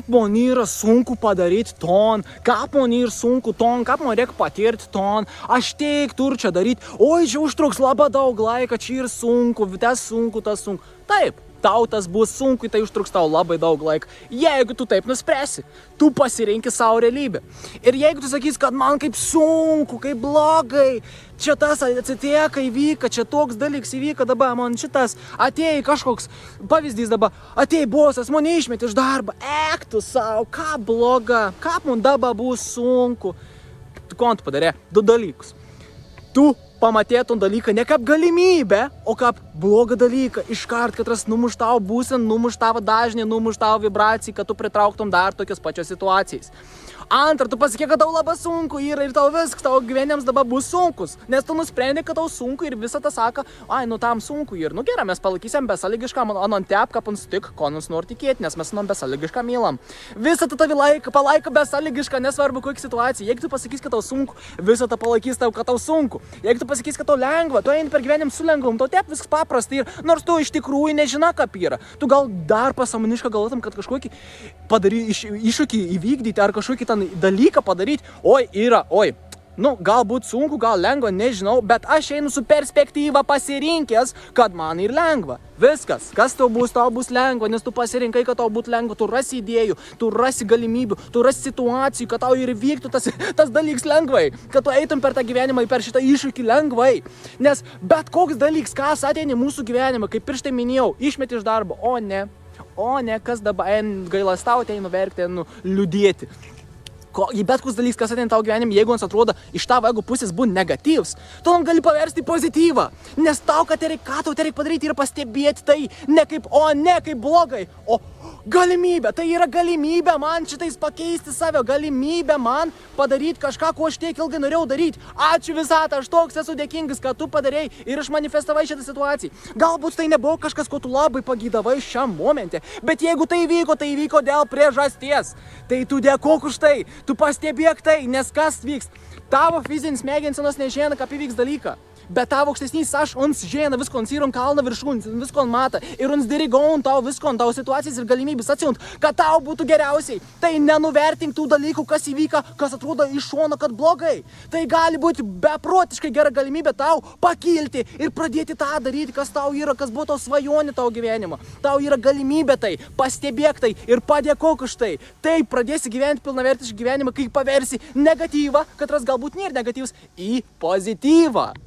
man yra sunku padaryti ton, kaip man yra sunku ton, kaip man reikia patirti ton, aš tiek turiu čia daryti, oi, čia užtruks labai daug laiko, čia yra sunku, tas sunku. Taip, tau tas bus sunku, tai užtruks tau labai daug laiko. Jeigu tu taip nuspręsi, tu pasirinki savo realybę. Ir jeigu tu sakys, kad man kaip sunku, kaip blogai, čia tas atsitieka įvyka, čia toks dalykas įvyka dabar, man šitas atėjai kažkoks pavyzdys dabar, atėjai bosas, mane išmetė iš darbo, tu savo, ką bloga, kaip man dabar bus sunku. Ko tu padarė? Du dalykus. Tu pamatėtum dalyką ne kaip galimybę, o kaip blogą dalyką. Iškart, kad numuš tavo būseną, numuš tavo dažnį, numuš tavo vibraciją, kad tu pritrauktum dar tokias pačias situacijas. Antra, tu pasakė, kad tau labai sunku yra ir tau viskas, tavo gyvenimas dabar bus sunkus, nes tu nusprendė, kad tau sunku ir visą tą sako, tam sunku ir, gerai, mes palaikysim besąlygišką, anon tep, kaip ant stik, ko mums nori tikėti, nes mes besąlygišką mylam. Visą tą tavi palaiko besąlygišką, nesvarbu kokia situacija. Jeigu tu pasakys, kad tau sunku, visą tą palaikys tau, kad tau sunku. Jeigu tu pasakys, kad tau lengva, tu eini per gyvenimą su lengvum, tau tep viskas paprasta ir nors tu iš tikrųjų nežina, kaip yra. Tu gal dar pasąmoniškai galvotum, kad kažkokį iššūkį įvykdyti ar kažkokį ten dalyką padaryti, galbūt sunku, gal lengva, nežinau, bet aš einu su perspektyva pasirinkęs, kad man ir lengva. Viskas, kas tau bus lengva, nes tu pasirinkai, kad tau būtų lengva, tu rasi idėjų, tu rasi galimybių, tu rasi situacijų, kad tau ir vyktų tas dalykas lengvai, kad tu eitum per tą gyvenimą, per šitą iššūkį lengvai. Nes bet koks dalykas, kas ateini mūsų gyvenimą, kaip prieš tai minėjau, išmeti iš darbo, o ne, kas dabar gailestauti, einu verkti, liūdėti. Bet koks dalykas, kas ateina tavo gyvenime, jeigu jis atrodo iš tavo ego pusės būna negatyvs, tu gali paversti pozityvą. Nes tau, ką tau reikia padaryti, yra pastebėti tai ne kaip blogai, o galimybė. Tai yra galimybė man šitais pakeisti save, galimybė man padaryti kažką, ko aš tiek ilgai norėjau daryti. Ačiū visatą, aš toks esu dėkingas, kad tu padarėjai ir išmanifestavai šitą situaciją. Galbūt tai nebuvo kažkas, ko tu labai pagydavai šiam momente, bet jeigu tai įvyko dėl priežasties, tai tu dėkok už tai. Tu pastebėk tai, nes kas vyks? Tavo fizinis smegenys nežino, kaip įvyks dalyką. Bet tavo aukštesnys aš, ons žino visko, ons yra kalno viršūnės, visko mata. Ir ons dirigaun tau visko, tau situacijas ir galimybės atsiunt, kad tau būtų geriausiai. Tai nenuvertink tų dalykų, kas įvyka, kas atrodo iš šono, kad blogai. Tai gali būti beprotiškai gera galimybė tau pakilti ir pradėti tą daryti, kas tau yra, kas buvo tau svajonė tavo gyvenimo. Tau yra galimybė tai, pastebėk tai ir padėkok už tai. Taip pradėsi gyventi pilnavertišką gyvenimą, kai paversi negatyvą, katras galbūt nėra negatyvus, į pozityvą.